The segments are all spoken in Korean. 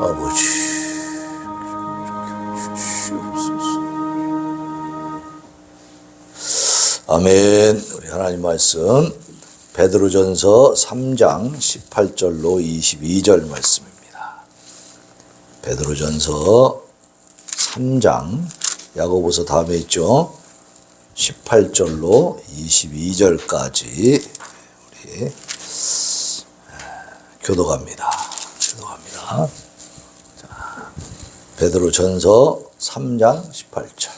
아버지 아멘. 우리 하나님 말씀 베드로전서 3장 18절로 22절 말씀입니다. 베드로전서 3장 야고보서 다음에 있죠. 18절로 22절까지 우리 교독합니다. 자, 베드로전서 3장 18절.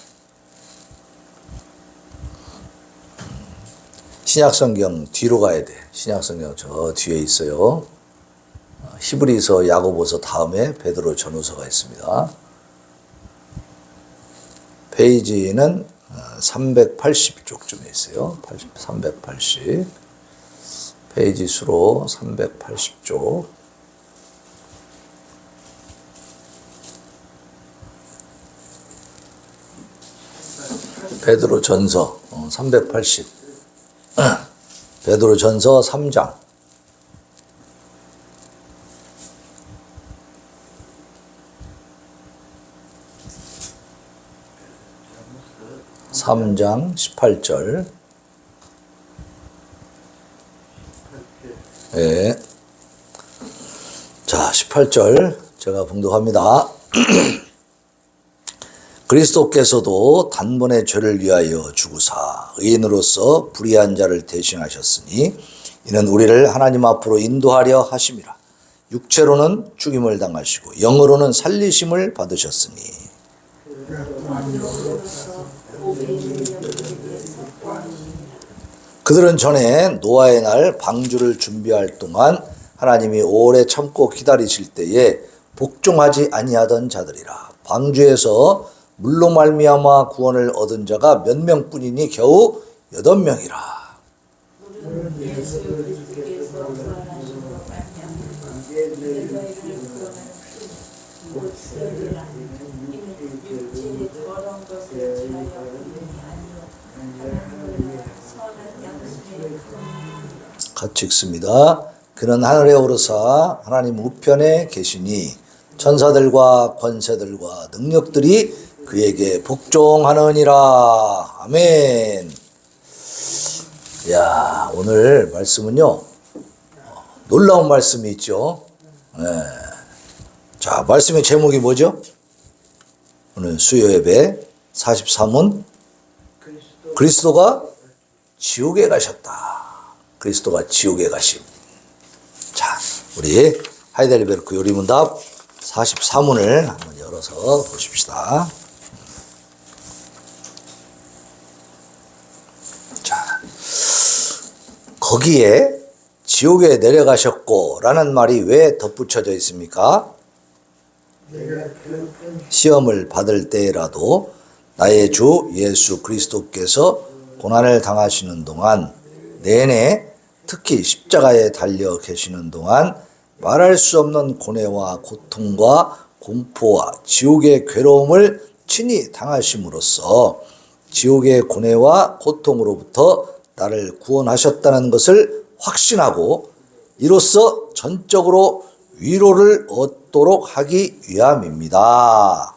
신약성경 뒤로 가야 돼. 신약성경 저 뒤에 있어요. 히브리서, 야고보서 다음에 베드로전후서가 있습니다. 페이지는 380쪽쯤에 있어요. 380. 페이지 수로 380쪽. 베드로전서 380. 베드로전서 3장. (3장) 18절. 예. 자, 18절 제가 봉독합니다. 그리스도께서도 단번에 죄를 위하여 죽으사 의인으로서 불의한 자를 대신하셨으니 이는 우리를 하나님 앞으로 인도하려 하심이라. 육체로는 죽임을 당하시고 영으로는 살리심을 받으셨으니 그들은 전에 노아의 날 방주를 준비할 동안 하나님이 오래 참고 기다리실 때에 복종하지 아니하던 자들이라. 방주에서 물로 말미암아 구원을 얻은 자가 몇 명뿐이니 겨우 8명이라. 같이 읽습니다. 그는 하늘에 오르사 하나님 우편에 계시니 천사들과 권세들과 능력들이 그에게 복종하느니라. 아멘. 야, 오늘 말씀은요, 놀라운 말씀이 있죠. 네. 자, 말씀의 제목이 뭐죠? 오늘 수요 예배 43은 그리스도가 지옥에 가셨다. 그리스도가 지옥에 가심. 자, 우리 하이델베르크 요리문답 43문을 한번 열어서 보십시다. 자, 거기에 지옥에 내려가셨고 라는 말이 왜 덧붙여져 있습니까? 시험을 받을 때라도 나의 주 예수 그리스도께서 고난을 당하시는 동안 내내 특히 십자가에 달려 계시는 동안 말할 수 없는 고뇌와 고통과 공포와 지옥의 괴로움을 친히 당하심으로써 지옥의 고뇌와 고통으로부터 나를 구원하셨다는 것을 확신하고 이로써 전적으로 위로를 얻도록 하기 위함입니다.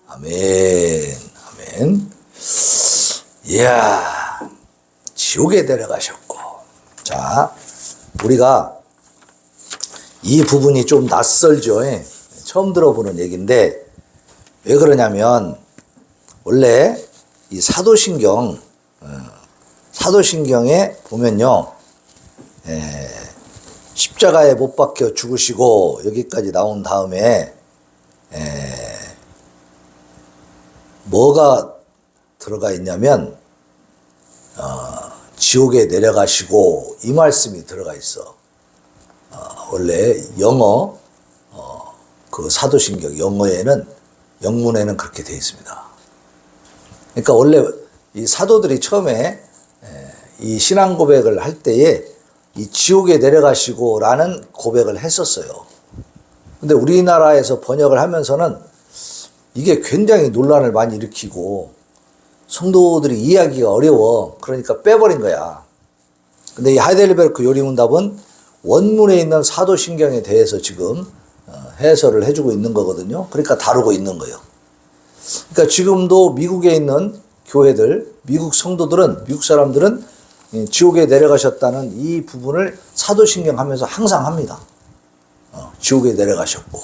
아멘. 아멘. 이야, 지옥에 내려가셨고. 자, 우리가 이 부분이 좀 낯설죠. 처음 들어보는 얘기인데 왜 그러냐면 원래 이 사도신경에 보면요, 십자가에 못 박혀 죽으시고 여기까지 나온 다음에 뭐가 들어가 있냐면 지옥에 내려가시고 이 말씀이 들어가 있어. 원래 영어 그 사도신경 영문에는 그렇게 되어 있습니다. 그러니까 원래 이 사도들이 처음에 이 신앙 고백을 할 때에 이 지옥에 내려가시고라는 고백을 했었어요. 근데 우리나라에서 번역을 하면서는 이게 굉장히 논란을 많이 일으키고 성도들이 이해하기가 어려워. 그러니까 빼버린 거야. 근데 이 하이델베르크 요리문답은 원문에 있는 사도신경에 대해서 지금 해설을 해주고 있는 거거든요. 그러니까 다루고 있는 거예요. 그러니까 지금도 미국에 있는 교회들, 미국 성도들은, 미국 사람들은 지옥에 내려가셨다는 이 부분을 사도신경 하면서 항상 합니다. 지옥에 내려가셨고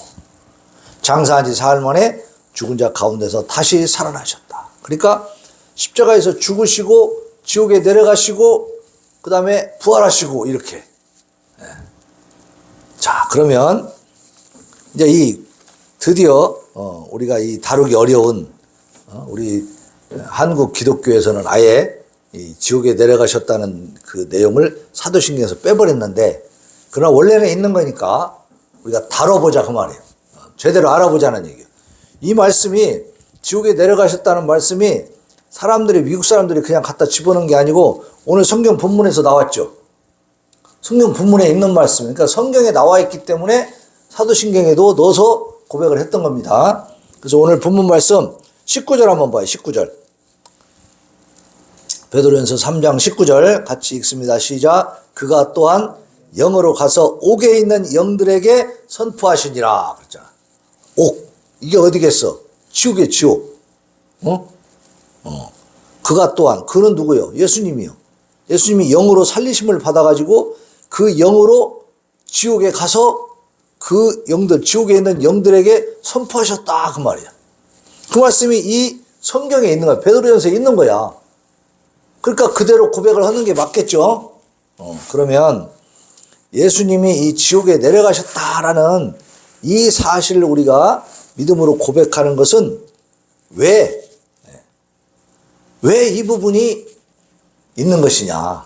장사한 지 사흘 만에 죽은 자 가운데서 다시 살아나셨다. 그러니까 십자가에서 죽으시고 지옥에 내려가시고 그 다음에 부활하시고 이렇게. 자, 그러면 이제 드디어 우리가 이 다루기 어려운 우리 한국 기독교에서는 아예 이 지옥에 내려가셨다는 그 내용을 사도신경에서 빼버렸는데, 그러나 원래는 있는 거니까 우리가 다뤄보자 그 말이에요. 제대로 알아보자는 얘기예요. 이 말씀이, 지옥에 내려가셨다는 말씀이 사람들이, 미국 사람들이 그냥 갖다 집어넣은 게 아니고 오늘 성경 본문에서 나왔죠. 성경 본문에 있는 말씀, 그러니까 성경에 나와 있기 때문에 사도신경에도 넣어서 고백을 했던 겁니다. 그래서 오늘 본문 말씀 19절 한번 봐요. 19절. 베드로전서 3장 19절 같이 읽습니다. 시작. 그가 또한 영으로 가서 옥에 있는 영들에게 선포하시니라. 그랬잖아. 옥. 이게 어디겠어? 지옥이에요, 지옥. 그가 또한, 그는 누구요? 예수님이요. 예수님이 영으로 살리심을 받아가지고 그 영으로 지옥에 가서 그 영들, 지옥에 있는 영들에게 선포하셨다. 그 말이야. 그 말씀이 이 성경에 있는 거야. 베드로전서에 있는 거야. 그러니까 그대로 고백을 하는 게 맞겠죠. 그러면 예수님이 이 지옥에 내려가셨다라는 이 사실을 우리가 믿음으로 고백하는 것은 왜 이 부분이 있는 것이냐.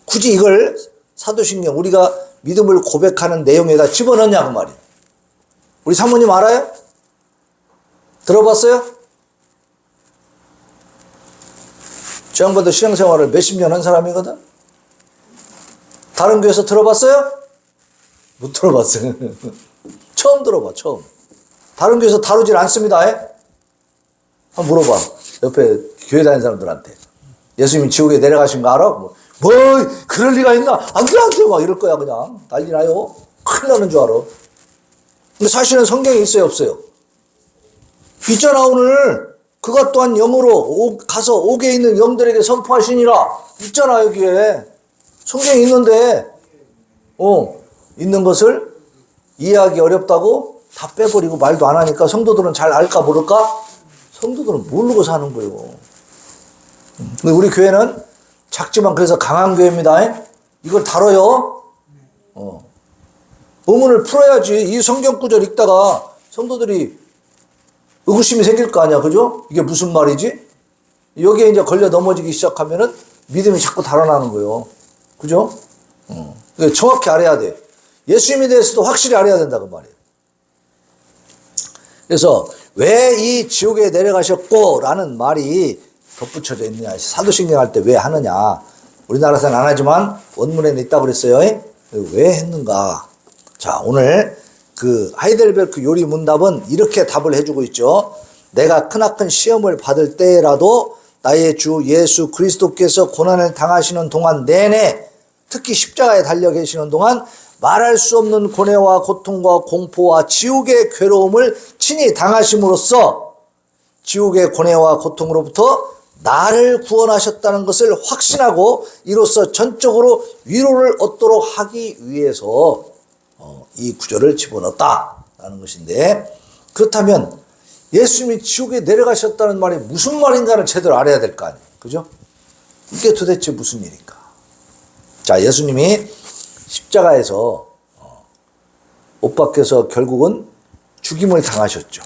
굳이 이걸 사도신경, 우리가 믿음을 고백하는 내용에다 집어넣냐 그 말이에요. 우리 사모님 알아요? 들어봤어요? 저 양반도 신앙생활을 몇십 년 한 사람이거든? 다른 교회에서 들어봤어요? 못 들어봤어요. 처음 들어봐, 처음. 다른 교회에서 다루질 않습니다. 한번 물어봐. 옆에 교회 다니는 사람들한테. 예수님이 지옥에 내려가신 거 알아? 뭐 그럴 리가 있나? 안 돼, 안 돼. 막 이럴 거야, 그냥. 난리 나요. 큰일 나는 줄 알아. 근데 사실은 성경에 있어요, 없어요? 있잖아, 오늘. 그가 또한 영으로 가서 옥에 있는 영들에게 선포하시니라. 있잖아, 여기에. 성경에 있는데, 있는 것을 이해하기 어렵다고 다 빼버리고 말도 안 하니까 성도들은 잘 알까 모를까? 성도들은 모르고 사는 거예요. 근데 우리 교회는 작지만 그래서 강한 교회입니다. 이걸 다뤄요. 의문을 풀어야지. 이 성경 구절 읽다가 성도들이 의구심이 생길 거 아니야, 그죠? 이게 무슨 말이지? 여기에 이제 걸려 넘어지기 시작하면은 믿음이 자꾸 달아나는 거예요. 그죠? 정확히 알아야 돼. 예수님에 대해서도 확실히 알아야 된다, 그 말이에요. 그래서 왜 이 지옥에 내려가셨고 라는 말이 덧붙여져 있느냐. 사도신경 할 때 왜 하느냐. 우리나라에서는 안 하지만 원문에는 있다고 그랬어요. 왜 했는가. 자, 오늘 그 하이델베르크 요리 문답은 이렇게 답을 해주고 있죠. 내가 크나큰 시험을 받을 때라도 나의 주 예수 그리스도께서 고난을 당하시는 동안 내내, 특히 십자가에 달려 계시는 동안 말할 수 없는 고뇌와 고통과 공포와 지옥의 괴로움을 친히 당하심으로써 지옥의 고뇌와 고통으로부터 나를 구원하셨다는 것을 확신하고 이로써 전적으로 위로를 얻도록 하기 위해서 이 구절을 집어넣었다라는 것인데, 그렇다면 예수님이 지옥에 내려가셨다는 말이 무슨 말인가를 제대로 알아야 될 거 아니에요. 그죠? 이게 도대체 무슨 일인가? 자, 예수님이 십자가에서 못 박혀서 결국은 죽임을 당하셨죠.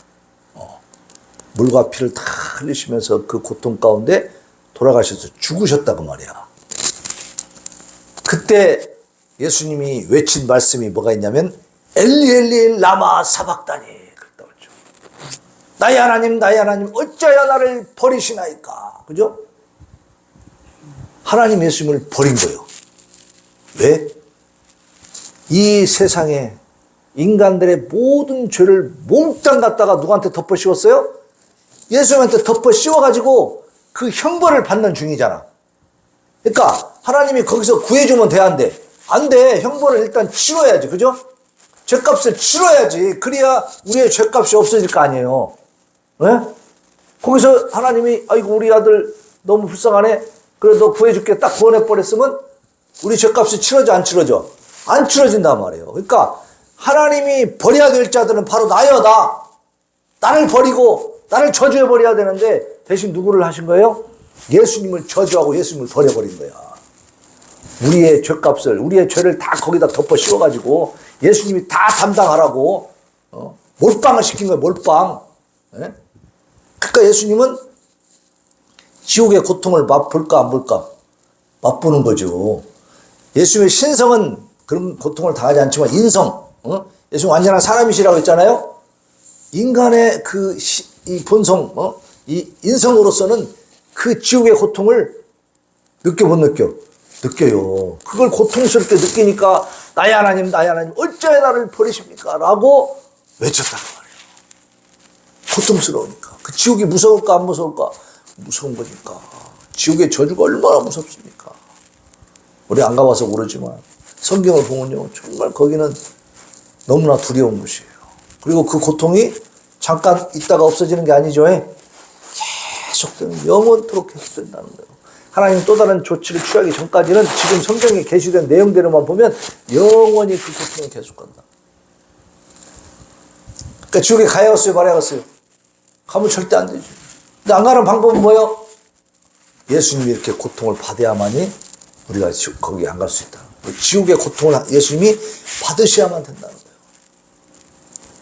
물과 피를 다 흘리시면서 그 고통 가운데 돌아가셔서 죽으셨다고 말이야. 그때 예수님이 외친 말씀이 뭐가 있냐면 엘리 엘리 라마 사박다니 그랬다고 했죠. 나의 하나님 나의 하나님 어찌하여 나를 버리시나이까. 그죠? 하나님 예수님을 버린 거예요. 왜? 이 세상에 인간들의 모든 죄를 몽땅 갖다가 누구한테 덮어 씌웠어요? 예수님한테 덮어 씌워가지고 그 형벌을 받는 중이잖아. 그러니까 하나님이 거기서 구해주면 돼, 안 돼? 안 돼. 형벌을 일단 치러야지. 그죠? 죄값을 치러야지. 그래야 우리의 죄값이 없어질 거 아니에요. 네? 거기서 하나님이 아이고 우리 아들 너무 불쌍하네. 그래 너 구해줄게 딱 구원해버렸으면 우리 죄값이 치러져 안 치러져? 안 치러진단 말이에요. 그러니까 하나님이 버려야 될 자들은 바로 나여 나. 나를 버리고 나를 저주해버려야 되는데 대신 누구를 하신 거예요? 예수님을 저주하고 예수님을 버려버린 거야. 우리의 죄값을 우리의 죄를 다 거기다 덮어 씌워가지고 예수님이 다 담당하라고 몰빵을 시킨 거예요. 몰빵. 네? 그러니까 예수님은 지옥의 고통을 맛볼까 안 볼까? 맛보는 거죠. 예수님의 신성은 그런 고통을 당하지 않지만 인성, 예수님 완전한 사람이시라고 했잖아요. 인간의 이 본성, 이 인성으로서는 그 지옥의 고통을 느껴 못 느껴? 느껴요. 그걸 고통스럽게 느끼니까 나의 하나님 어찌하여 나를 버리십니까? 라고 외쳤단 말이에요. 고통스러우니까. 그 지옥이 무서울까 안 무서울까? 무서운 거니까. 지옥의 저주가 얼마나 무섭습니까? 우리 안 가봐서 모르지만 성경을 보면요 정말 거기는 너무나 두려운 곳이에요. 그리고 그 고통이 잠깐 있다가 없어지는 게 아니죠. 계속되는 영원토록 계속된다는 거예요. 하나님 또 다른 조치를 취하기 전까지는 지금 성경에 게시된 내용대로만 보면 영원히 그 고통이 계속간다. 그러니까 지옥에 가야겠어요 말아야겠어요? 가면 절대 안 되죠. 근데 안 가는 방법은 뭐예요? 예수님이 이렇게 고통을 받아야만이 우리가 거기 안 갈 수 있다. 지옥의 고통을 예수님이 받으셔야만 된다는 거예요.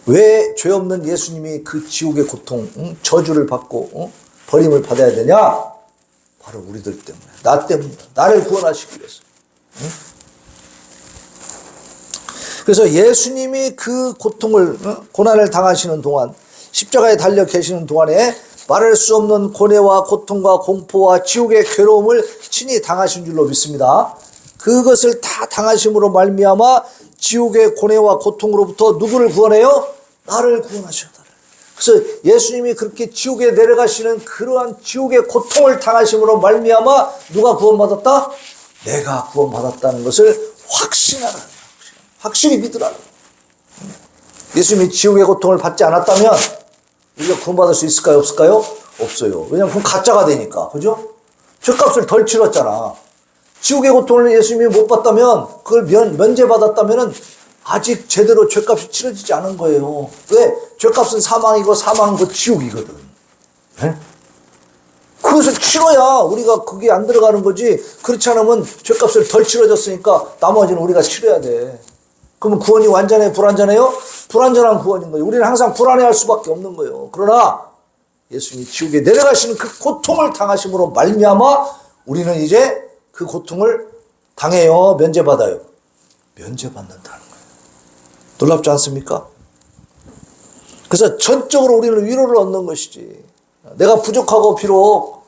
왜 죄 없는 예수님이 그 지옥의 고통, 저주를 받고 버림을 받아야 되냐? 바로 우리들 때문에, 나 때문이다. 나를 구원하시기 위해서. 그래서 예수님이 그 고통을, 고난을 당하시는 동안, 십자가에 달려 계시는 동안에 말할 수 없는 고뇌와 고통과 공포와 지옥의 괴로움을 친히 당하신 줄로 믿습니다. 그것을 다 당하심으로 말미암아 지옥의 고뇌와 고통으로부터 누구를 구원해요? 나를 구원하셨다. 그래서 예수님이 그렇게 지옥에 내려가시는 그러한 지옥의 고통을 당하심으로 말미암아 누가 구원받았다? 내가 구원받았다는 것을 확신하라는 거예요. 확실히 믿으라는 거예요. 예수님이 지옥의 고통을 받지 않았다면 우리가 구원받을 수 있을까요? 없을까요? 없어요. 왜냐하면 그건 가짜가 되니까. 그죠? 죄값을 덜 치렀잖아. 지옥의 고통을 예수님이 못 받다면 그걸 면제받았다면 아직 제대로 죄값이 치러지지 않은 거예요. 왜? 죄값은 사망이고 사망은 그 지옥이거든. 네? 그것을 치러야 우리가 거기에 안 들어가는 거지. 그렇지 않으면 죄값을 덜 치러졌으니까 나머지는 우리가 치러야 돼. 그러면 구원이 완전해 불완전해요? 불완전한 구원인 거예요. 우리는 항상 불안해할 수밖에 없는 거예요. 그러나 예수님이 지옥에 내려가시는 그 고통을 당하심으로 말미암아 우리는 이제 그 고통을 당해요? 면제받아요? 면제받는다는 거예요. 놀랍지 않습니까? 그래서 전적으로 우리는 위로를 얻는 것이지. 내가 부족하고 비록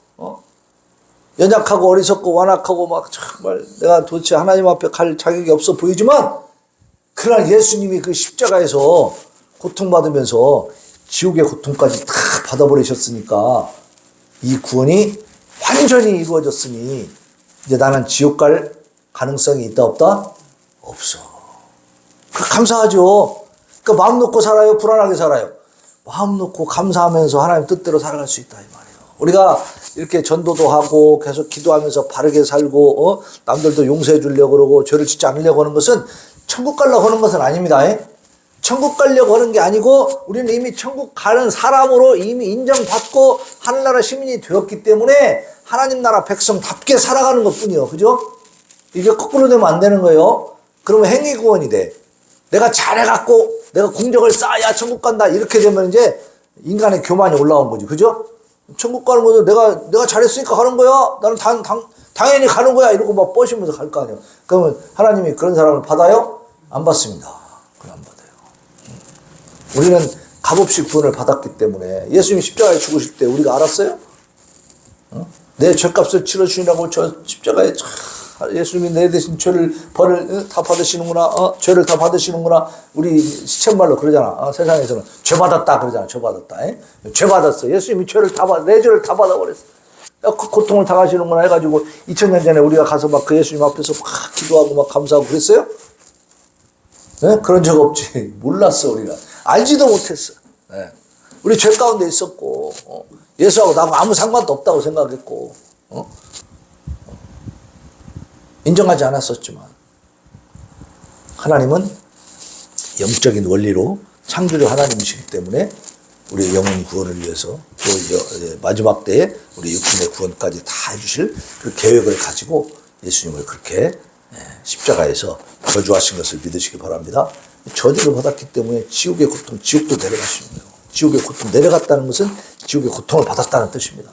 연약하고 어리석고 완악하고 막 정말 내가 도대체 하나님 앞에 갈 자격이 없어 보이지만 그러나 예수님이 그 십자가에서 고통받으면서 지옥의 고통까지 다 받아버리셨으니까 이 구원이 완전히 이루어졌으니 이제 나는 지옥 갈 가능성이 있다 없다? 없어. 감사하죠. 그러니까 마음 놓고 살아요? 불안하게 살아요? 마음 놓고 감사하면서 하나님 뜻대로 살아갈 수 있다 이 말이에요. 우리가 이렇게 전도도 하고 계속 기도하면서 바르게 살고 남들도 용서해 주려고 그러고 죄를 짓지 않으려고 하는 것은 천국 가려고 하는 것은 아닙니다. 천국 가려고 하는 게 아니고 우리는 이미 천국 가는 사람으로 이미 인정받고 하늘나라 시민이 되었기 때문에 하나님 나라 백성답게 살아가는 것뿐이요. 그죠? 이게 거꾸로 되면 안 되는 거예요. 그러면 행위 구원이 돼. 내가 잘해갖고 내가 공적을 쌓아야 천국 간다 이렇게 되면 이제 인간의 교만이 올라온 거지. 그죠? 천국 가는 것도 내가 잘했으니까 가는 거야. 나는 당연히 가는 거야. 이러고 막 뻗으면서 갈 거 아니에요. 그러면 하나님이 그런 사람을 받아요? 안 받습니다. 그건 안 받아요. 우리는 값없이 구원을 받았기 때문에 예수님이 십자가에 죽으실 때 우리가 알았어요? 내 죄값을 치러주시라고 저 십자가에 예수님이 내 대신 벌을 다 받으시는구나. 죄를 다 받으시는구나. 우리 시쳇말로 그러잖아. 세상에서는 죄 받았다 그러잖아. 죄 받았다. 죄 받았어. 예수님이 내 죄를 다 받아버렸어. 그 고통을 당하시는구나 해가지고 2000년 전에 우리가 가서 막 그 예수님 앞에서 막 기도하고 막 감사하고 그랬어요? 네? 그런 적 없지. 몰랐어, 우리가. 알지도 못했어. 네. 우리 죄 가운데 있었고, 예수하고 나하고 아무 상관도 없다고 생각했고, 인정하지 않았었지만, 하나님은 영적인 원리로 창조주 하나님이시기 때문에 우리의 영혼 구원을 위해서 또 마지막 때에 우리 육신의 구원까지 다 해주실 그 계획을 가지고 예수님을 그렇게 십자가에서 저주하신 것을 믿으시기 바랍니다. 저주를 받았기 때문에 지옥의 고통, 지옥도 내려가시는 거예요. 지옥의 고통 내려갔다는 것은 지옥의 고통을 받았다는 뜻입니다.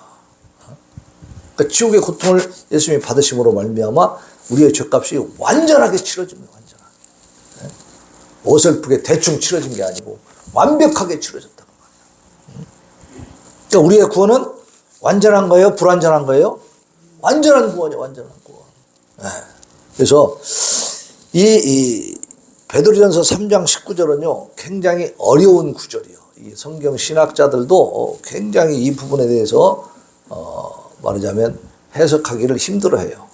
그러니까 지옥의 고통을 예수님이 받으심으로 말미암아 우리의 죄값이 완전하게 치러진 거예요. 완전하게. 어설프게 대충 치러진 게 아니고 완벽하게 치러졌다는 거예요. 그러니까 우리의 구원은 완전한 거예요? 불완전한 거예요? 완전한 구원이에요. 완전한 구원. 그래서 이 베드로전서 3장 19절은요 굉장히 어려운 구절이에요. 이 성경 신학자들도 굉장히 이 부분에 대해서 말하자면 해석하기를 힘들어해요.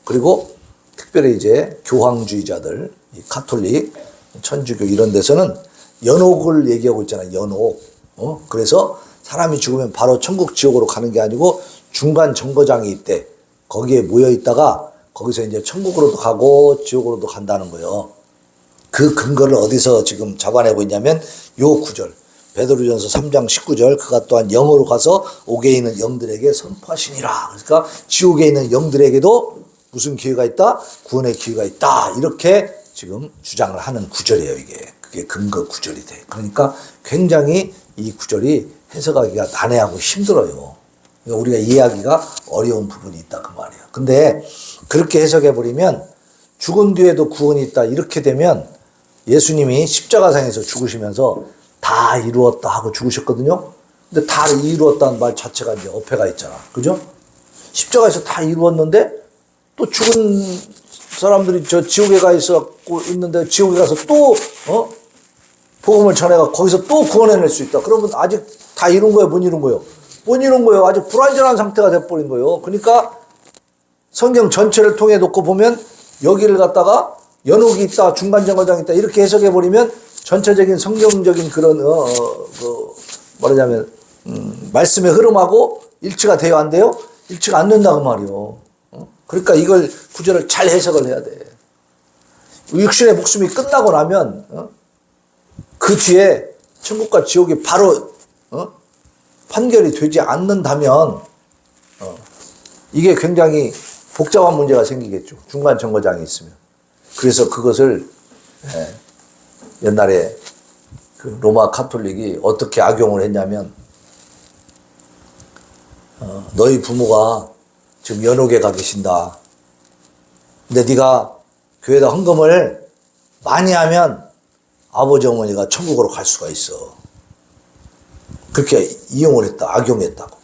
그리고 특별히 이제 교황주의자들, 이 가톨릭, 천주교 이런 데서는 연옥을 얘기하고 있잖아요. 연옥. 그래서 사람이 죽으면 바로 천국 지옥으로 가는 게 아니고 중간 정거장이 있대. 거기에 모여 있다가 거기서 이제 천국으로도 가고 지옥으로도 간다는 거예요. 그 근거를 어디서 지금 잡아내고 있냐면 요 구절. 베드로전서 3장 19절 그가 또한 영으로 가서 옥에 있는 영들에게 선포하시니라. 그러니까 지옥에 있는 영들에게도 무슨 기회가 있다? 구원의 기회가 있다. 이렇게 지금 주장을 하는 구절이에요. 이게. 그게 근거 구절이 돼. 그러니까 굉장히 이 구절이 해석하기가 난해하고 힘들어요. 그러니까 우리가 이해하기가 어려운 부분이 있다 그 말이에요. 근데 그렇게 해석해버리면 죽은 뒤에도 구원이 있다 이렇게 되면 예수님이 십자가상에서 죽으시면서 다 이루었다 하고 죽으셨거든요. 근데 다 이루었다는 말 자체가 이제 어폐가 있잖아. 그죠? 십자가에서 다 이루었는데 또 죽은 사람들이 저 지옥에 가 있는데 지옥에 가서 또 복음을 전해가 거기서 또 구원해낼 수 있다. 그러면 아직 다 이룬 거예요? 못 이룬 거예요? 못 이룬 거예요. 아직 불완전한 상태가 돼버린 거예요. 그러니까 성경 전체를 통해 놓고 보면 여기를 갖다가 연옥이 있다, 중간정거장이 있다 이렇게 해석해버리면 전체적인 성경적인 그런 말하자면 말씀의 흐름하고 일치가 돼요? 안 돼요? 일치가 안 된다고 말이요. 그러니까 이걸 구절을 잘 해석을 해야 돼. 육신의 목숨이 끝나고 나면 그 뒤에 천국과 지옥이 바로 판결이 되지 않는다면 이게 굉장히 복잡한 문제가 생기겠죠. 중간 정거장이 있으면. 그래서 그것을 옛날에 그 로마 가톨릭이 어떻게 악용을 했냐면 너희 부모가 지금 연옥에 가 계신다. 근데 네가 교회에다 헌금을 많이 하면 아버지 어머니가 천국으로 갈 수가 있어. 그렇게 이용을 했다. 악용했다고.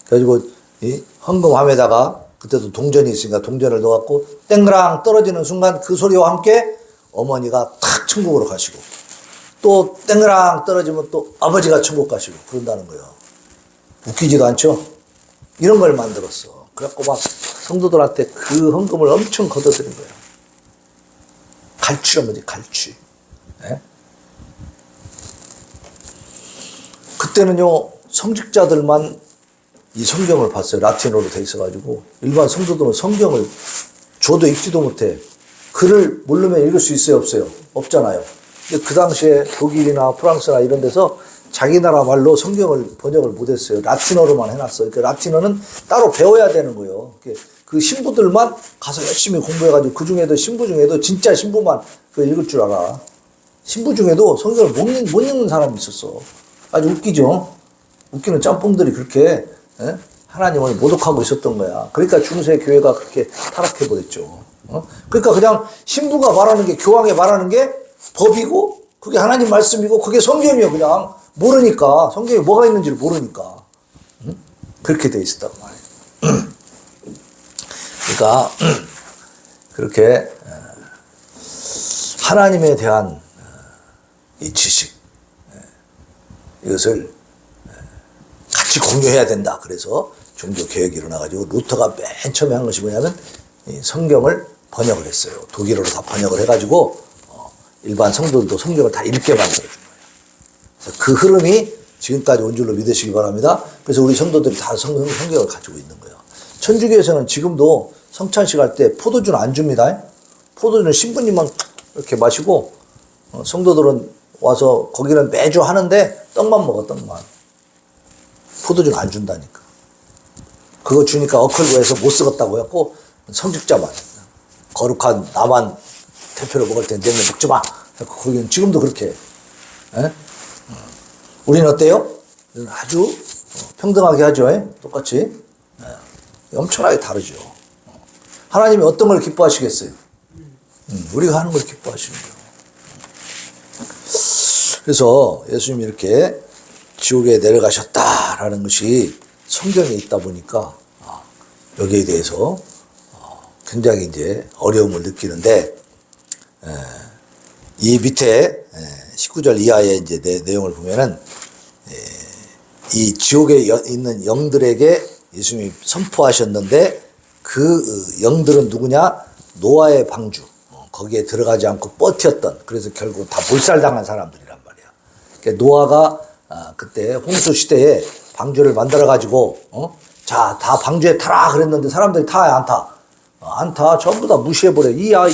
그래가지고 이 헌금함에다가 그때도 동전이 있으니까 동전을 넣어갖고 땡그랑 떨어지는 순간 그 소리와 함께 어머니가 탁 천국으로 가시고 또 땡그랑 떨어지면 또 아버지가 천국 가시고 그런다는 거예요. 웃기지도 않죠? 이런 걸 만들었어. 그래갖고 막 성도들한테 그 헌금을 엄청 걷어들인 거예요. 갈취란 거지, 갈취. 네? 그때는요, 성직자들만 이 성경을 봤어요. 라틴어로 돼 있어가지고. 일반 성도들은 성경을 줘도 읽지도 못해. 글을 모르면 읽을 수 있어요, 없어요? 없잖아요. 근데 그 당시에 독일이나 프랑스나 이런 데서 자기 나라 말로 성경을 번역을 못했어요. 라틴어로만 해놨어요. 그 라틴어는 따로 배워야 되는 거예요. 그 신부들만 가서 열심히 공부해가지고 그 중에도 신부 중에도 진짜 신부만 그 읽을 줄 알아. 신부 중에도 성경을 못 읽는 사람이 있었어. 아주 웃기죠? 웃기는 짬뽕들이 그렇게 하나님을 모독하고 있었던 거야. 그러니까 중세 교회가 그렇게 타락해버렸죠. 그러니까 그냥 신부가 말하는 게 교황이 말하는 게 법이고 그게 하나님 말씀이고 그게 성경이에요. 그냥 모르니까 성경에 뭐가 있는지를 모르니까 그렇게 돼 있었다고 말이에요. 그러니까 그렇게 하나님에 대한 이 지식 이것을 같이 공유해야 된다. 그래서 종교 개혁이 일어나가지고 루터가 맨 처음에 한 것이 뭐냐면 이 성경을 번역을 했어요. 독일어로 다 번역을 해가지고 일반 성도들도 성경을 다 읽게 만들어준 거예요. 그래서 그 흐름이 지금까지 온 줄로 믿으시기 바랍니다. 그래서 우리 성도들이 다 성경을 가지고 있는 거예요. 천주교에서는 지금도 성찬식 할 때 포도주는 안 줍니다. 포도주는 신부님만 이렇게 마시고 성도들은 와서 거기는 매주 하는데 떡만 먹어, 떡만. 포도주는 안 준다니까. 그거 주니까 어클고해서 못 쓰겠다고 했고 성직자만 거룩한 나만 대표로 먹을 때 내면 먹지 마. 거기는 지금도 그렇게 해. 에? 우리는 어때요? 아주 평등하게 하죠. 똑같이. 엄청나게 다르죠. 하나님이 어떤 걸 기뻐하시겠어요? 우리가 하는 걸 기뻐하시는 거예요. 그래서 예수님이 이렇게 지옥에 내려가셨다라는 것이 성경에 있다 보니까 여기에 대해서 굉장히 이제 어려움을 느끼는데, 이 밑에 19절 이하의 이제 내용을 보면은 이 지옥에 있는 영들에게 예수님이 선포하셨는데, 그 영들은 누구냐? 노아의 방주. 거기에 들어가지 않고 버텼던, 그래서 결국 다 몰살당한 사람들이란 말이야. 그러니까 노아가 그때 홍수 시대에 방주를 만들어 가지고 자, 다 방주에 타라 그랬는데 사람들이 타야 안 타. 안 타. 전부 다 무시해버려. 이야.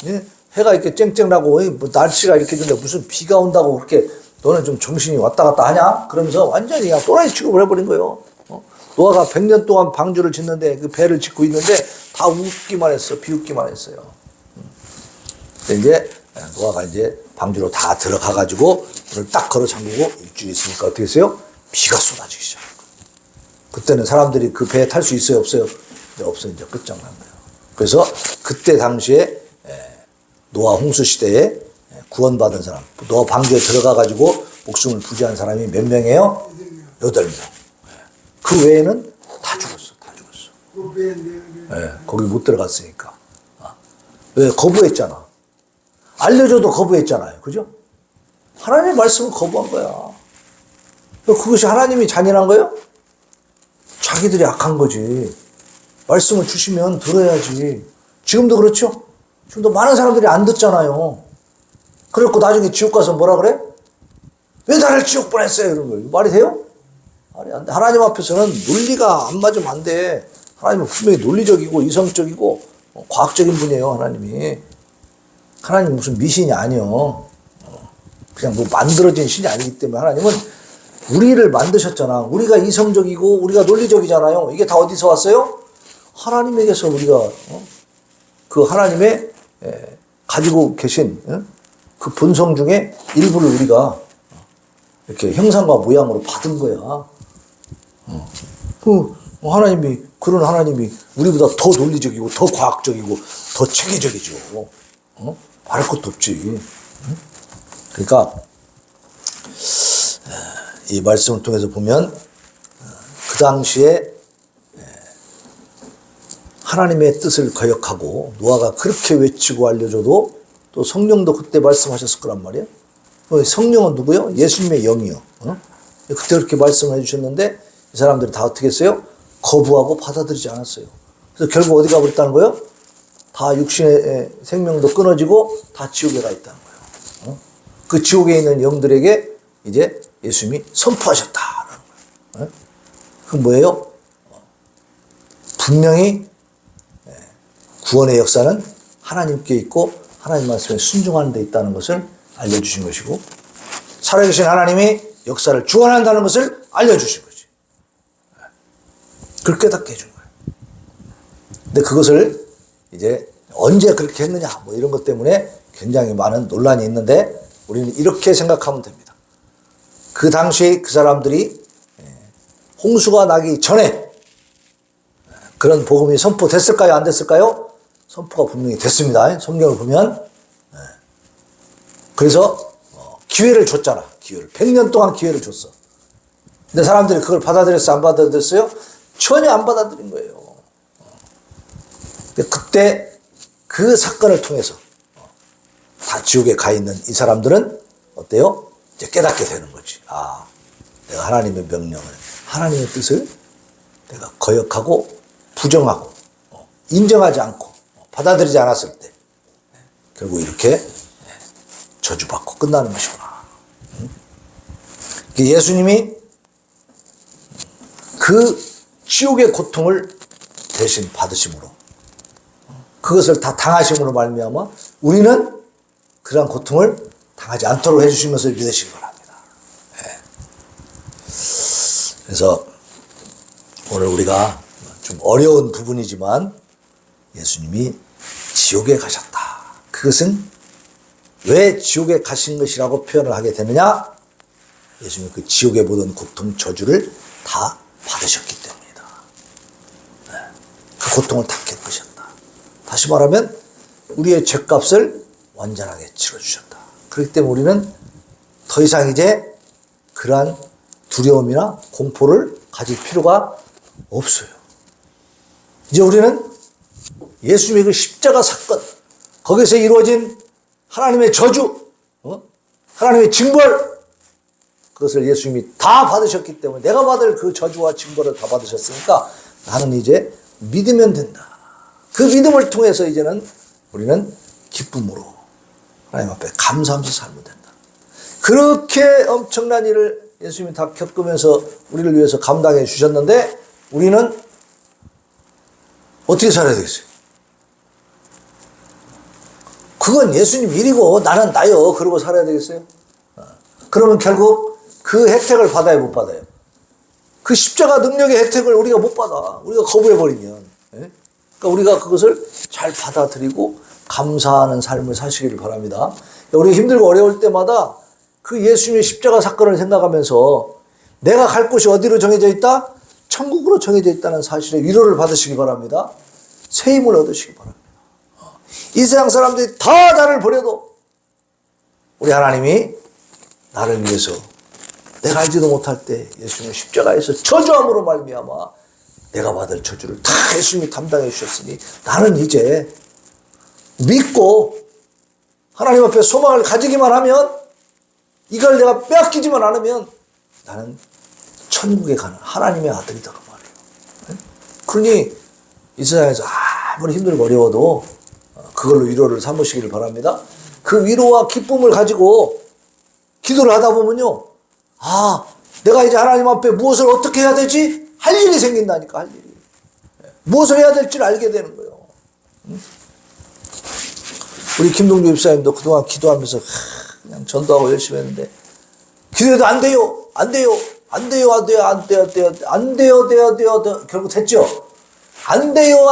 예? 해가 이렇게 쨍쨍하고 뭐 날씨가 이렇게 좋은데 무슨 비가 온다고 그렇게 너는 좀 정신이 왔다 갔다 하냐? 그러면서 완전히 그냥 또라이 취급을 해버린 거예요. 노아가 100년 동안 방주를 짓는데, 그 배를 짓고 있는데 다 웃기만 했어. 비웃기만 했어요. 근데 이제 노아가 이제 방주로 다 들어가 가지고 문을 딱 걸어 잠그고 일주일 있으니까 어떻게 했어요? 비가 쏟아지기 시작한 거예요. 그때는 사람들이 그 배에 탈 수 있어요, 없어요? 이제 없어요. 이제 끝장난 거예요. 그래서 그때 당시에 노아 홍수 시대에 구원받은 사람, 노아 방주에 들어가 가지고 목숨을 부지한 사람이 몇 명이에요? 8명. 그 외에는 다 죽었어. 거기 못 들어갔으니까. 왜? 거부했잖아. 알려줘도 거부했잖아요. 그죠? 하나님의 말씀을 거부한 거야. 그것이 하나님이 잔인한 거예요? 자기들이 악한 거지. 말씀을 주시면 들어야지. 지금도 그렇죠? 지금도 많은 사람들이 안 듣잖아요. 그래갖고 나중에 지옥 가서 뭐라 그래? 왜 나를 지옥 보냈어요? 이런 거예요. 말이 돼요? 말이 안 돼. 하나님 앞에서는 논리가 안 맞으면 안 돼. 하나님은 분명히 논리적이고 이성적이고 과학적인 분이에요, 하나님이. 하나님 무슨 미신이 아니요. 그냥 뭐 만들어진 신이 아니기 때문에 하나님은 우리를 만드셨잖아. 우리가 이성적이고 우리가 논리적이잖아요. 이게 다 어디서 왔어요? 하나님에게서 우리가 그 하나님의 가지고 계신 그 본성 중에 일부를 우리가 이렇게 형상과 모양으로 받은 거야. 하나님이, 그런 하나님이 우리보다 더 논리적이고 더 과학적이고 더 체계적이죠. 말할 것도 없지. 그러니까 이 말씀을 통해서 보면 그 당시에 하나님의 뜻을 거역하고 노아가 그렇게 외치고 알려줘도 또 성령도 그때 말씀하셨을 거란 말이에요. 성령은 누구요? 예수님의 영이요. 그때 그렇게 말씀을 해주셨는데 이 사람들이 다 어떻게 했어요? 거부하고 받아들이지 않았어요. 그래서 결국 어디 가버렸다는 거예요? 다 육신의 생명도 끊어지고 다 지옥에 가 있다는 거예요. 그 지옥에 있는 영들에게 이제 예수님이 선포하셨다라는 거예요. 그 뭐예요? 분명히 구원의 역사는 하나님께 있고 하나님 말씀에 순종하는 데 있다는 것을 알려주신 것이고, 살아계신 하나님이 역사를 주관한다는 것을 알려주신 거지. 그걸 깨닫게 해준 거예요. 근데 그것을 이제 언제 그렇게 했느냐 뭐 이런 것 때문에 굉장히 많은 논란이 있는데, 우리는 이렇게 생각하면 됩니다. 그 당시 그 사람들이 홍수가 나기 전에 그런 복음이 선포됐을까요? 안 됐을까요? 선포가 분명히 됐습니다. 성경을 보면. 그래서 기회를 줬잖아. 기회를. 100년 동안 기회를 줬어. 근데 사람들이 그걸 받아들였어요? 안 받아들였어요? 전혀 안 받아들인 거예요. 그때 그 사건을 통해서 다 지옥에 가 있는 이 사람들은 어때요? 이제 깨닫게 되는 거지. 아, 내가 하나님의 명령을, 하나님의 뜻을 내가 거역하고 부정하고 인정하지 않고 받아들이지 않았을 때 결국 이렇게 저주받고 끝나는 것이구나. 예수님이 그 지옥의 고통을 대신 받으심으로, 그것을 다 당하심으로 말미암아 우리는 그러한 고통을 당하지 않도록 해주신 것을 믿으시기 바랍니다. 네. 그래서 오늘 우리가 좀 어려운 부분이지만 예수님이 지옥에 가셨다. 그것은 왜 지옥에 가신 것이라고 표현을 하게 되느냐? 예수님이 그 지옥의 모든 고통, 저주를 다 받으셨기 때문이다. 네. 그 고통을 다 겪으셨다. 다시 말하면 우리의 죄값을 완전하게 치러주셨다. 그렇기 때문에 우리는 더 이상 이제 그러한 두려움이나 공포를 가질 필요가 없어요. 이제 우리는 예수님의 그 십자가 사건, 거기서 이루어진 하나님의 저주, 하나님의 징벌, 그것을 예수님이 다 받으셨기 때문에 내가 받을 그 저주와 징벌을 다 받으셨으니까 나는 이제 믿으면 된다. 그 믿음을 통해서 이제는 우리는 기쁨으로 하나님 앞에 감사하면서 살면 된다. 그렇게 엄청난 일을 예수님이 다 겪으면서 우리를 위해서 감당해 주셨는데 우리는 어떻게 살아야 되겠어요? 그건 예수님 일이고 나는 나요. 그러고 살아야 되겠어요? 그러면 결국 그 혜택을 받아야 못 받아요. 그 십자가 능력의 혜택을 우리가 못 받아. 우리가 거부해버리면. 그러니까 우리가 그것을 잘 받아들이고 감사하는 삶을 사시기를 바랍니다. 우리 힘들고 어려울 때마다 그 예수님의 십자가 사건을 생각하면서 내가 갈 곳이 어디로 정해져 있다? 천국으로 정해져 있다는 사실에 위로를 받으시기 바랍니다. 새 힘을 얻으시기 바랍니다. 이 세상 사람들이 다 나를 버려도 우리 하나님이 나를 위해서 내가 알지도 못할 때 예수님의 십자가에서 저주함으로 말미암아 내가 받을 저주를 다 예수님이 담당해 주셨으니 나는 이제 믿고 하나님 앞에 소망을 가지기만 하면, 이걸 내가 빼앗기지만 않으면 나는 천국에 가는 하나님의 아들이다 그 말이에요. 그러니 이 세상에서 아무리 힘들고 어려워도 그걸로 위로를 삼으시기를 바랍니다. 그 위로와 기쁨을 가지고 기도를 하다 보면요, 내가 이제 하나님 앞에 무엇을 어떻게 해야 되지? 할 일이 생긴다니까. 할 일이. 무엇을 해야 될지를 알게 되는 거예요. 우리 김동주 집사님도 그동안 기도하면서 그냥 전도하고 열심히 했는데 기도해도 안 돼요. 결국 됐죠. 안 돼요.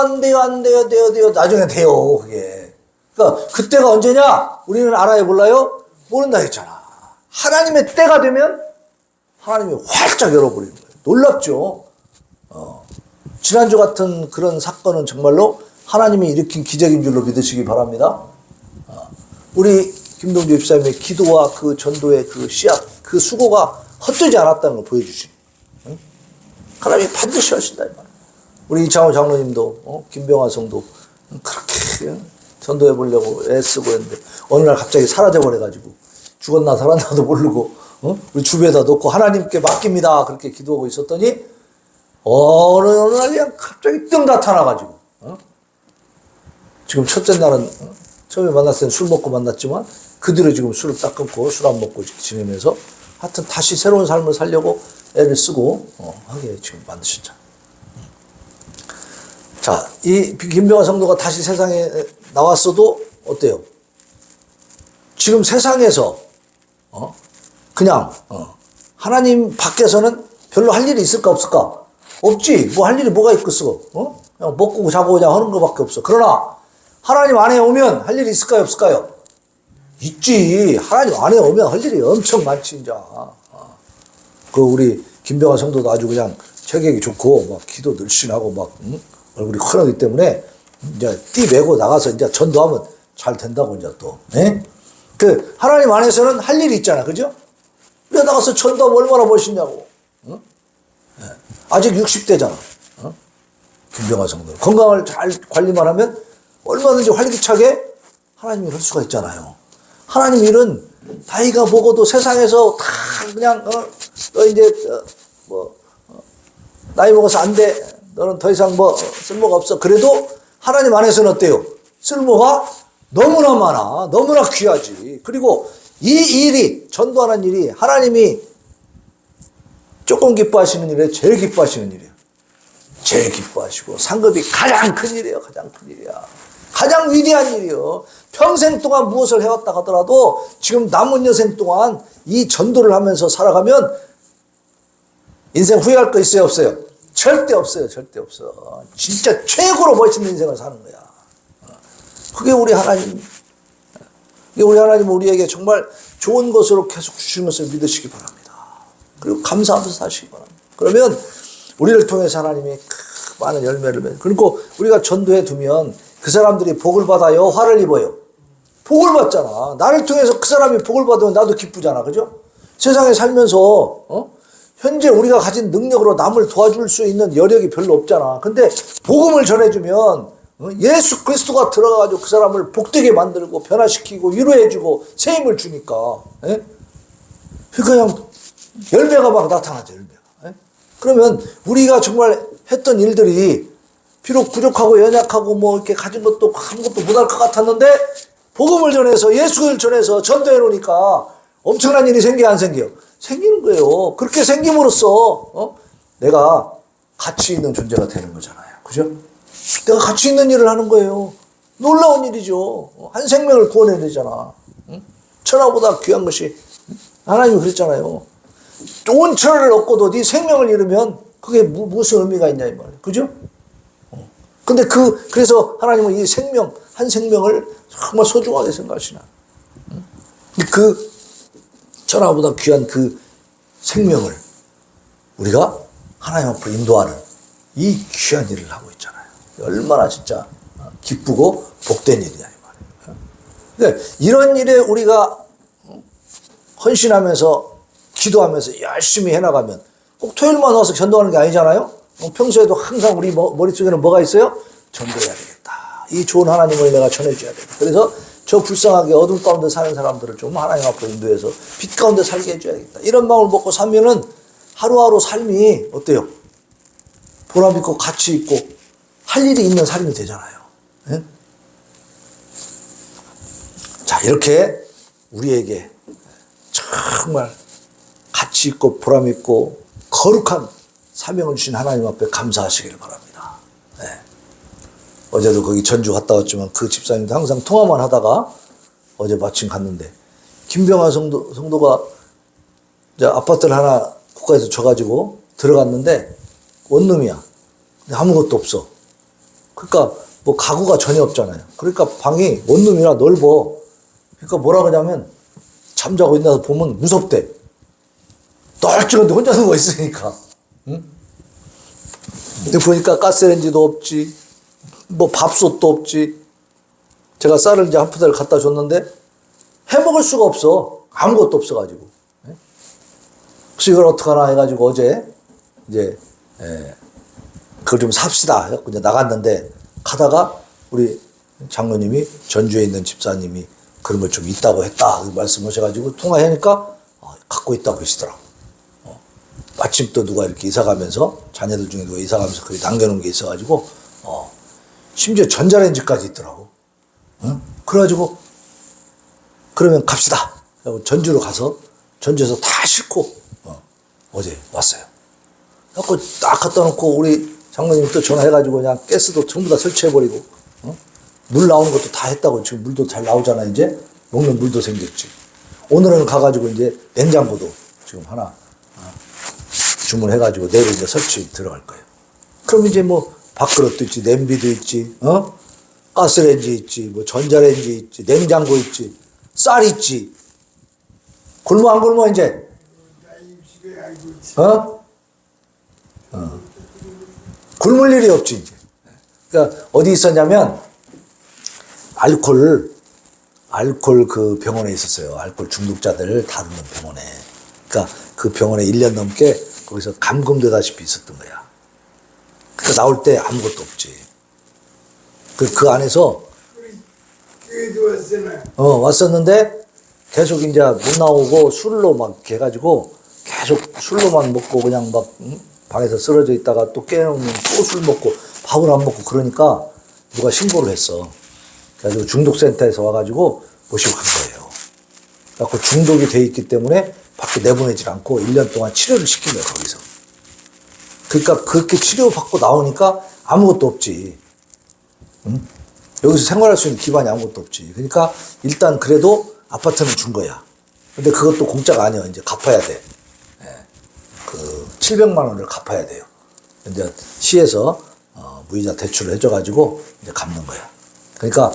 나중에 돼요, 그게. 그러니까 그때가 언제냐? 우리는 알아요, 몰라요? 모른다 했잖아. 하나님의 때가 되면 하나님이 활짝 열어버리는 거예요. 놀랍죠? 지난주 같은 그런 사건은 정말로 하나님이 일으킨 기적인 줄로 믿으시기 바랍니다. 우리 김동주 집사님의 기도와 그 전도의 그 씨앗, 그 수고가 헛되지 않았다는 걸 보여주시니. 하나님이 반드시 하신다, 이 말이에요. 우리 이창호 장로님도, 김병화 성도 그렇게 전도해 보려고 애쓰고 했는데 어느 날 갑자기 사라져버려가지고 죽었나 살았나도 모르고 우리 주변에다 놓고 하나님께 맡깁니다 그렇게 기도하고 있었더니 어느 날 그냥 갑자기 뜸 나타나가지고 지금 첫째 날은 처음에 만났을 때는 술 먹고 만났지만 그 뒤로 지금 술을 딱 끊고 술 안 먹고 지내면서 하여튼 다시 새로운 삶을 살려고 애를 쓰고 하게 지금 만드셨죠. 자, 이 김병화 성도가 다시 세상에 나왔어도 어때요? 지금 세상에서 그냥 하나님 밖에서는 별로 할 일이 있을까 없을까? 없지. 뭐 할 일이 뭐가 있겠어? 그냥 먹고 자고 그냥 하는 것밖에 없어. 그러나 하나님 안에 오면 할 일이 있을까요 없을까요? 있지. 하나님 안에 오면 할 일이 엄청 많지. 이제 그 우리 김병화 성도도 아주 그냥 체격이 좋고 막 기도 늘씬하고 막 얼굴이 커나기 때문에 이제 띠 메고 나가서 이제 전도하면 잘 된다고 이제 또. 그 하나님 안에서는 할 일이 있잖아, 그죠? 그래 나가서 전도하면 얼마나 멋있냐고. 아직 60대잖아. 김병화 성도 건강을 잘 관리만 하면 얼마든지 활기차게 하나님 일 할 수가 있잖아요. 하나님 일은 나이가 먹어도 세상에서 다 그냥 너 이제 나이 먹어서 안 돼. 너는 더 이상 뭐 쓸모가 없어. 그래도 하나님 안에서는 어때요? 쓸모가 너무나 많아. 너무나 귀하지. 그리고 이 일이, 전도하는 일이 하나님이 조금 기뻐하시는 일에 제일 기뻐하시는 일이에요. 제일 기뻐하시고 상급이 가장 큰 일이에요. 가장 큰 일이야. 가장 위대한 일이요. 평생 동안 무엇을 해왔다 하더라도 지금 남은 여생 동안 이 전도를 하면서 살아가면 인생 후회할 거 있어요? 없어요? 절대 없어요. 절대 없어. 진짜 최고로 멋있는 인생을 사는 거야. 그게 우리 하나님. 그게 우리 하나님은 우리에게 정말 좋은 것으로 계속 주시는 것을 믿으시기 바랍니다. 그리고 감사하면서 사시기 바랍니다. 그러면 우리를 통해서 하나님이 많은 열매를 맺고, 그리고 우리가 전도해 두면 그 사람들이 복을 받아요? 화를 입어요? 복을 받잖아. 나를 통해서 그 사람이 복을 받으면 나도 기쁘잖아. 그죠? 세상에 살면서 현재 우리가 가진 능력으로 남을 도와줄 수 있는 여력이 별로 없잖아. 근데 복음을 전해주면 예수 그리스도가 들어가가지고 그 사람을 복되게 만들고 변화시키고 위로해주고 세임을 주니까 그냥 열매가 막 나타나죠. 열매가. 그러면 우리가 정말 했던 일들이 비록 부족하고 연약하고 뭐 이렇게 가진 것도 아무것도 못할 것 같았는데 복음을 전해서 예수를 전해서 전도해 놓으니까 엄청난 일이 생겨요? 안 생겨요? 생기는 거예요. 그렇게 생김으로써 내가 가치 있는 존재가 되는 거잖아요. 그죠? 내가 가치 있는 일을 하는 거예요. 놀라운 일이죠. 한 생명을 구원해야 되잖아. 천하보다 귀한 것이, 하나님이 그랬잖아요. 온 천하를 얻고도 네 생명을 잃으면 그게 무슨 의미가 있냐 이 말이에요. 그죠? 근데 그래서 하나님은 이 생명, 한 생명을 정말 소중하게 생각하시나. 그 천하보다 귀한 그 생명을 우리가 하나님 앞으로 인도하는 이 귀한 일을 하고 있잖아요. 얼마나 진짜 기쁘고 복된 일이냐 이 말이에요. 그러니까 이런 일에 우리가 헌신하면서 기도하면서 열심히 해나가면 꼭 토요일만 와서 전도하는 게 아니잖아요. 평소에도 항상 우리 머릿속에는 뭐가 있어요? 전도해야 되겠다. 이 좋은 하나님을 내가 전해줘야 되겠다. 그래서 저 불쌍하게 어둠 가운데 사는 사람들을 좀 하나님 앞으로 인도해서 빛 가운데 살게 해줘야겠다. 이런 마음을 먹고 살면은 하루하루 삶이 어때요? 보람 있고 가치 있고 할 일이 있는 삶이 되잖아요. 예? 자, 이렇게 우리에게 정말 가치 있고 보람 있고 거룩한 사명을 주신 하나님 앞에 감사하시길 바랍니다. 네. 어제도 거기 전주 갔다 왔지만 그 집사님도 항상 통화만 하다가 어제 마침 갔는데 김병환 성도가 이제 아파트를 하나 국가에서 줘가지고 들어갔는데 원룸이야. 근데 아무것도 없어. 그러니까 뭐 가구가 전혀 없잖아요. 그러니까 방이 원룸이라 넓어. 그러니까 뭐라 그러냐면 잠자고 있나서 보면 무섭대. 널찍한데 혼자 누워 있으니까. 응? 근데 보니까 가스레인지도 없지, 뭐 밥솥도 없지. 제가 쌀을 이제 한 푸대를 갖다 줬는데 해 먹을 수가 없어. 아무것도 없어가지고. 그래서 이걸 어떡하나 해가지고 어제 이제 그걸 좀 삽시다 해갖고 이제 나갔는데 가다가 우리 장로님이 전주에 있는 집사님이 그런 걸 좀 있다고 했다 말씀하셔가지고 통화하니까 갖고 있다고 그러시더라고. 마침 또 누가 이렇게 이사 가면서 자녀들 중에 누가 이사 가면서 거기 남겨놓은 게 있어가지고 심지어 전자레인지까지 있더라고. 그래가지고 그러면 갑시다. 전주로 가서 전주에서 다 싣고 어제 왔어요. 그래갖고 딱 갖다 놓고 우리 장로님이 또 전화해가지고 그냥 가스도 전부 다 설치해버리고 물 나오는 것도 다 했다고. 지금 물도 잘 나오잖아. 이제 먹는 물도 생겼지. 오늘은 가가지고 이제 냉장고도 지금 하나 주문해가지고 내일 이제 설치 들어갈 거예요. 그럼 이제 뭐 밥그릇도 있지, 냄비도 있지, 가스레인지 있지, 뭐 전자레인지 있지, 냉장고 있지, 쌀 있지. 굶어 안 굶어 이제? 굶을 일이 없지 이제. 그러니까 어디 있었냐면 알코올 그 병원에 있었어요. 알코올 중독자들 다루는 병원에. 그러니까 그 병원에 1년 넘게 거기서 감금되다시피 있었던 거야. 그러니까 나올 때 아무것도 없지. 그 안에서 왔었는데 계속 이제 못 나오고 술로 막 해가지고 계속 술로만 먹고 그냥 막 방에서 쓰러져 있다가 또 깨어오면 또 술 먹고 밥을 안 먹고 그러니까 누가 신고를 했어. 그래가지고 중독센터에서 와가지고 모시고 간 거예요. 그래서 중독이 돼 있기 때문에 밖에 내보내질 않고 1년 동안 치료를 시킨 거예요, 거기서. 그러니까 그렇게 치료받고 나오니까 아무것도 없지. 응? 여기서 생활할 수 있는 기반이 아무것도 없지. 그러니까 일단 그래도 아파트는 준 거야. 근데 그것도 공짜가 아니야. 이제 갚아야 돼. 그 700만 원을 갚아야 돼요. 이제 시에서 무이자 대출을 해줘가지고 이제 갚는 거야. 그러니까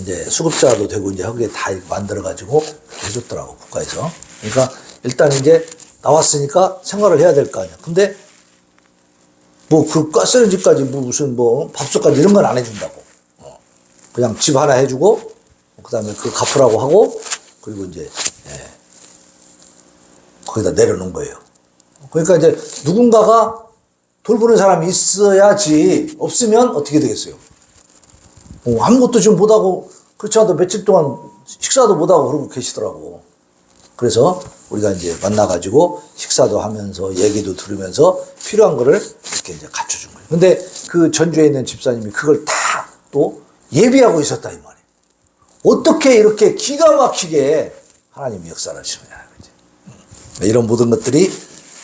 이제 수급자도 되고 이제 거기에 다 만들어가지고 해줬더라고, 국가에서. 그러니까 일단 이제 나왔으니까 생활을 해야 될 거 아니야. 근데 뭐 그 가스레인지까지 뭐 무슨 뭐 밥솥까지 이런 건 안 해준다고. 그냥 집 하나 해주고 그다음에 그 갚으라고 하고 그리고 이제 거기다 내려놓은 거예요. 그러니까 이제 누군가가 돌보는 사람이 있어야지 없으면 어떻게 되겠어요? 아무것도 지금 못하고 그렇지 않아도 며칠 동안 식사도 못하고 그러고 계시더라고. 그래서 우리가 이제 만나가지고 식사도 하면서 얘기도 들으면서 필요한 거를 이렇게 이제 갖춰준 거예요. 근데 그 전주에 있는 집사님이 그걸 다 또 예비하고 있었다 이 말이에요. 어떻게 이렇게 기가 막히게 하나님이 역사를 하시느냐. 이런 모든 것들이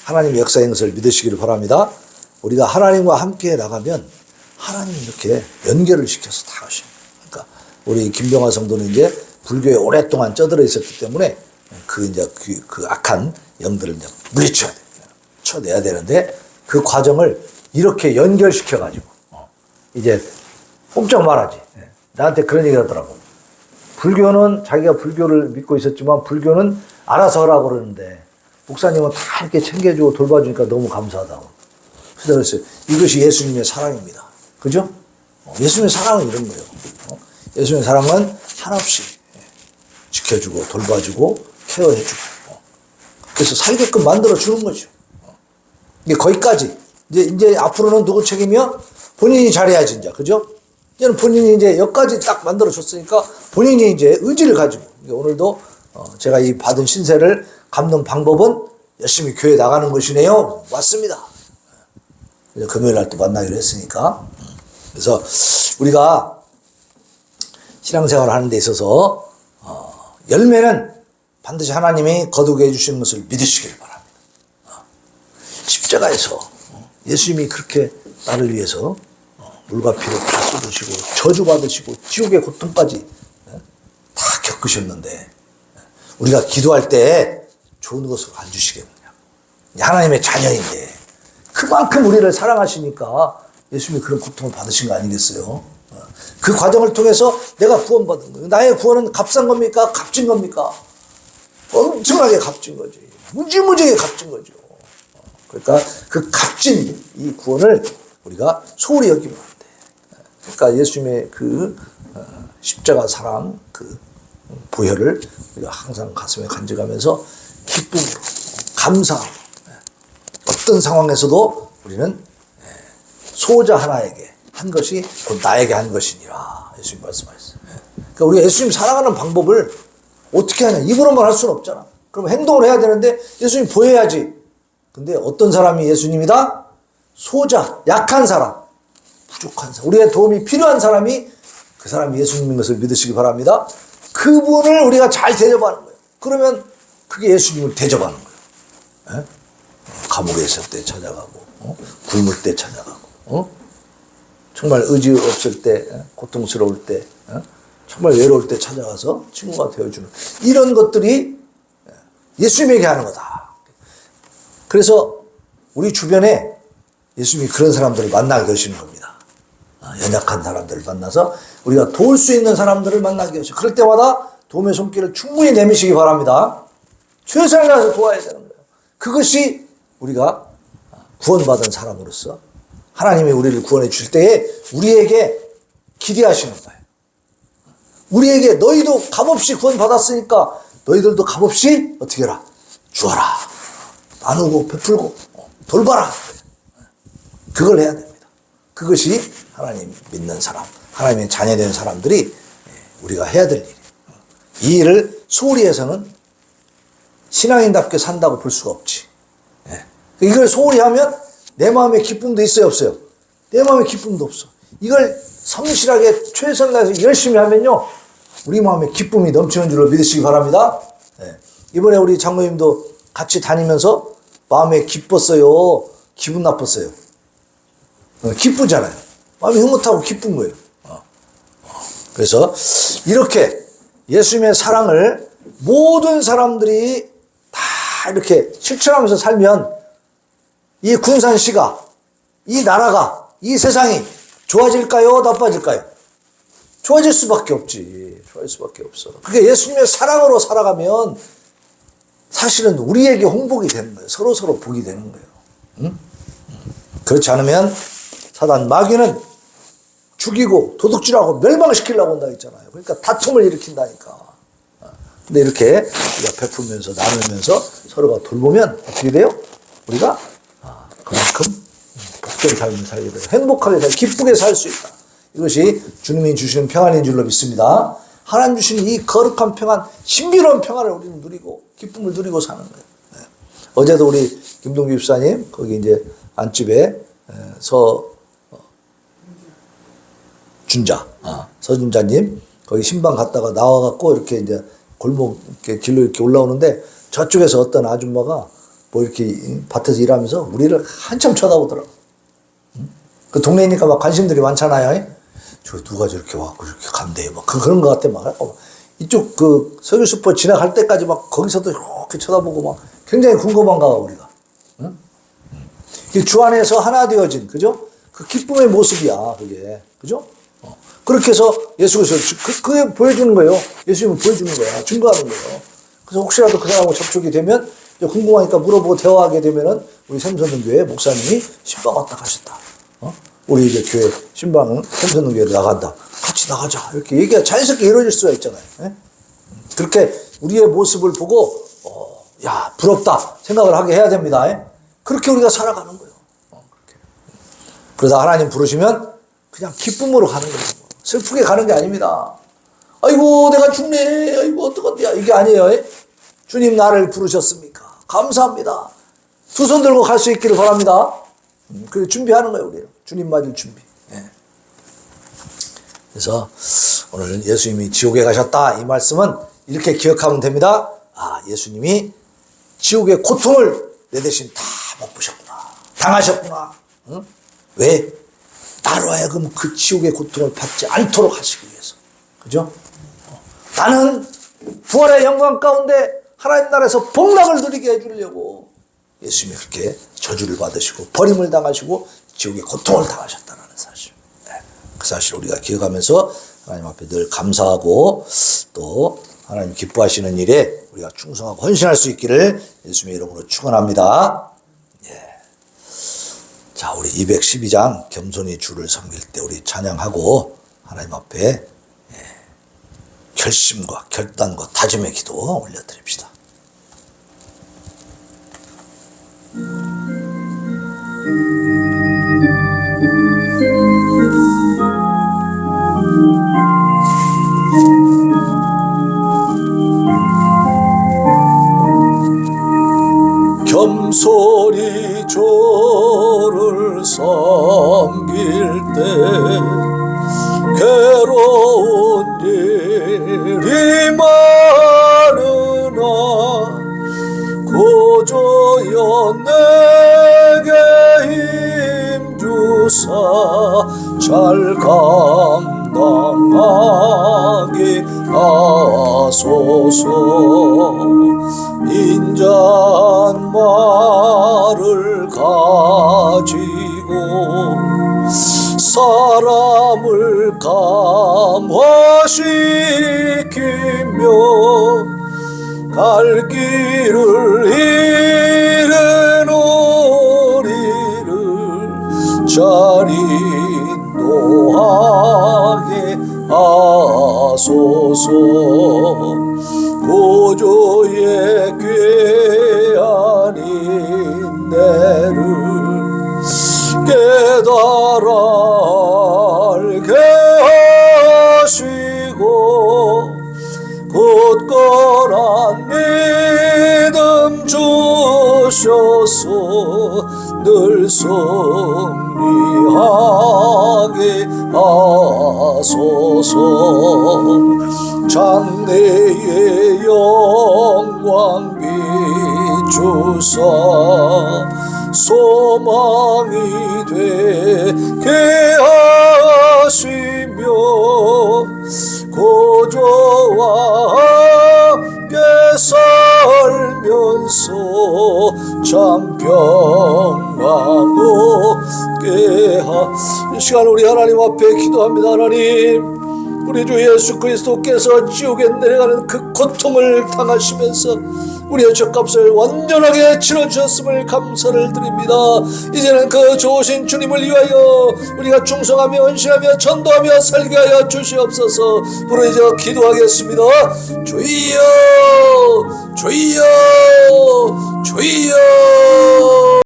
하나님의 역사의 것을 믿으시기를 바랍니다. 우리가 하나님과 함께 나가면 하나님이 이렇게 연결을 시켜서 다 하십니다. 그러니까 우리 김병화 성도는 이제 불교에 오랫동안 쩌들어 있었기 때문에 그 악한 영들을 이제 물리쳐야 돼. 쳐내야 되는데 그 과정을 이렇게 연결시켜가지고 이제 꼼짝 말하지. 나한테 그런 얘기 하더라고. 불교는 자기가 불교를 믿고 있었지만 불교는 알아서 하라고 그러는데 목사님은 다 이렇게 챙겨주고 돌봐주니까 너무 감사하다고. 그래서 이것이 예수님의 사랑입니다. 그죠? 예수님의 사랑은 이런 거예요. 예수님의 사랑은 한없이 지켜주고 돌봐주고 케어해주고 그래서 살게끔 만들어주는 거죠. 이게 거기까지. 이제 앞으로는 누구 책임이요? 본인이 잘해야지, 이제. 그죠? 이제는 본인이 이제 여기까지 딱 만들어줬으니까 본인이 이제 의지를 가지고 오늘도 제가 이 받은 신세를 갚는 방법은 열심히 교회 나가는 것이네요. 맞습니다. 금요일 날 또 만나기로 했으니까. 그래서 우리가 신앙생활을 하는 데 있어서 열매는 반드시 하나님이 거두게 해주시는 것을 믿으시길 바랍니다. 십자가에서 예수님이 그렇게 나를 위해서 물과 피를 다 쏟으시고 저주받으시고 지옥의 고통까지 다 겪으셨는데 우리가 기도할 때 좋은 것을 안 주시겠느냐. 하나님의 자녀인데 그만큼 우리를 사랑하시니까 예수님이 그런 고통을 받으신 거 아니겠어요? 그 과정을 통해서 내가 구원받은 거예요. 나의 구원은 값싼 겁니까? 값진 겁니까? 엄청나게 값진 거지. 무지무지하게 값진 거죠. 그러니까 그 값진 이 구원을 우리가 소홀히 여기면 안 돼. 그러니까 예수님의 그 십자가 사랑 그 보혈을 우리가 항상 가슴에 간직하면서 기쁨으로 감사하고 어떤 상황에서도 우리는 소자 하나에게 한 것이 곧 나에게 한 것이니라 예수님 말씀하셨어요. 그러니까 우리가 예수님 사랑하는 방법을 어떻게 하냐. 입으로만 할 수는 없잖아. 그럼 행동을 해야 되는데 예수님 보여야지. 근데 어떤 사람이 예수님이다? 소자, 약한 사람, 부족한 사람, 우리의 도움이 필요한 사람이 그 사람이 예수님인 것을 믿으시기 바랍니다. 그분을 우리가 잘 대접하는 거예요. 그러면 그게 예수님을 대접하는 거예요. 감옥에 있을 때 찾아가고 굶을 때 찾아가고 정말 의지 없을 때 고통스러울 때 정말 외로울 때 찾아가서 친구가 되어주는 이런 것들이 예수님에게 하는 거다. 그래서 우리 주변에 예수님이 그런 사람들을 만나게 하시는 겁니다. 연약한 사람들을 만나서 우리가 도울 수 있는 사람들을 만나게 하시고 그럴 때마다 도움의 손길을 충분히 내미시기 바랍니다. 최선을 다해서 도와야 되는 거예요. 그것이 우리가 구원받은 사람으로서 하나님이 우리를 구원해 줄 때에 우리에게 기대하시는 거예요. 우리에게 너희도 값없이 구원받았으니까 너희들도 값없이 어떻게 해라? 주어라. 나누고 베풀고 돌봐라. 그걸 해야 됩니다. 그것이 하나님 믿는 사람, 하나님의 자녀된 사람들이 우리가 해야 될 일이에요. 이 일을 소홀히 해서는 신앙인답게 산다고 볼 수가 없지. 이걸 소홀히 하면 내 마음에 기쁨도 있어요, 없어요? 내 마음에 기쁨도 없어. 이걸 성실하게 최선을 다해서 열심히 하면요, 우리 마음에 기쁨이 넘치는 줄로 믿으시기 바랍니다. 예. 이번에 우리 장로님도 같이 다니면서 마음에 기뻤어요? 기분 나빴어요? 기쁘잖아요. 마음이 흐뭇하고 기쁜 거예요. 그래서 이렇게 예수님의 사랑을 모든 사람들이 다 이렇게 실천하면서 살면 이 군산시가, 이 나라가, 이 세상이 좋아질까요? 나빠질까요? 좋아질 수밖에 없지. 좋아질 수밖에 없어. 그게 예수님의 사랑으로 살아가면 사실은 우리에게 홍복이 되는 거예요. 서로 복이 되는 거예요. 응? 그렇지 않으면 사단 마귀는 죽이고 도둑질하고 멸망시키려고 한다 했잖아요. 그러니까 다툼을 일으킨다니까. 근데 이렇게 우리가 베풀면서 나누면서 서로가 돌보면 어떻게 돼요? 우리가 그만큼 복된 삶을 살게 돼요. 행복하게 기쁘게 살 수 있다. 이것이 주님이 주시는 평안인 줄로 믿습니다. 하나님 주시는 이 거룩한 평안, 신비로운 평안을 우리는 누리고 기쁨을 누리고 사는 거예요. 네. 어제도 우리 김동규 집사님 거기 이제 안집에 서준자님 거기 신방 갔다가 나와갖고 이렇게 이제 골목 이렇게 길로 이렇게 올라오는데 저쪽에서 어떤 아줌마가 뭐 이렇게 밭에서 일하면서 우리를 한참 쳐다보더라고. 그 동네니까 막 관심들이 많잖아요. 저 누가 저렇게 와갖고 이렇게 간대 막 그런 것 같아 막 이쪽 그 석유 슈퍼 지나갈 때까지 막 거기서도 이렇게 쳐다보고 막 굉장히 궁금한가 봐 우리가. 응? 주 안에서 하나 되어진 그죠? 그 기쁨의 모습이야 그게 그죠? 그렇게 해서 예수께서 그게 보여주는 거예요. 예수님은 보여주는 거야. 증거하는 거예요. 그래서 혹시라도 그 사람하고 접촉이 되면 궁금하니까 물어보고 대화하게 되면은 우리 샘선동교회 목사님이 신방 왔다 가셨다. 우리 이제 교회 신방은 샘선동교회로 나간다. 같이 나가자. 이렇게 얘기가 자연스럽게 이루어질 수가 있잖아요. 예? 그렇게 우리의 모습을 보고 야 부럽다 생각을 하게 해야 됩니다. 예? 그렇게 우리가 살아가는 거예요. 그렇게. 그러다 하나님 부르시면 그냥 기쁨으로 가는 거예요. 슬프게 가는 게 아닙니다. 아이고 내가 죽네. 아이고 어떡한데야. 이게 아니에요. 예? 주님 나를 부르셨습니까? 감사합니다. 두 손 들고 갈 수 있기를 바랍니다. 그래서 준비하는 거예요. 우리는. 주님 맞을 준비. 예. 그래서 오늘 예수님이 지옥에 가셨다 이 말씀은 이렇게 기억하면 됩니다. 아 예수님이 지옥의 고통을 내 대신 다 맛보셨구나. 당하셨구나. 응? 왜? 나로 하여금 그 지옥의 고통을 받지 않도록 하시기 위해서. 그죠? 나는 부활의 영광 가운데 하나님 나라에서 복락을 누리게 해주려고 예수님이 그렇게 저주를 받으시고 버림을 당하시고 지옥의 고통을 당하셨다는 사실. 네. 그 사실을 우리가 기억하면서 하나님 앞에 늘 감사하고 또 하나님 기뻐하시는 일에 우리가 충성하고 헌신할 수 있기를 예수님의 이름으로 축원합니다. 예. 자, 우리 212장 겸손히 주를 섬길 때 우리 찬양하고 하나님 앞에 결심과 결단과 다짐의 기도 올려드립시다. 겸손히 주를 섬길 때 괴로운 일이 많으나 구주여 내게 힘주사 잘 감당하게 하소서. 인자한 말을 가지고 사람을 감화시키며 갈 길을 잃은 우리를 잘 인도하게 하소서. 구주의 귀한 인내를 깨달아 알게 하시고 굳건한 믿음 주셔서 늘 승리하게 하소서. 장래의 영광 비추사 소망이 되게 하시며 고조와 함께 살면서 참 평강 얻게 이 시간 우리 하나님 앞에 기도합니다. 하나님, 우리 주 예수 그리스도께서 지옥에 내려가는 그 고통을 당하시면서 우리의 죄값을 완전하게 치러주셨음을 감사를 드립니다. 이제는 그 좋으신 주님을 위하여 우리가 충성하며 헌신하며 전도하며 살게 하여 주시옵소서. 부르짖어 기도하겠습니다. 주여 주여 주여.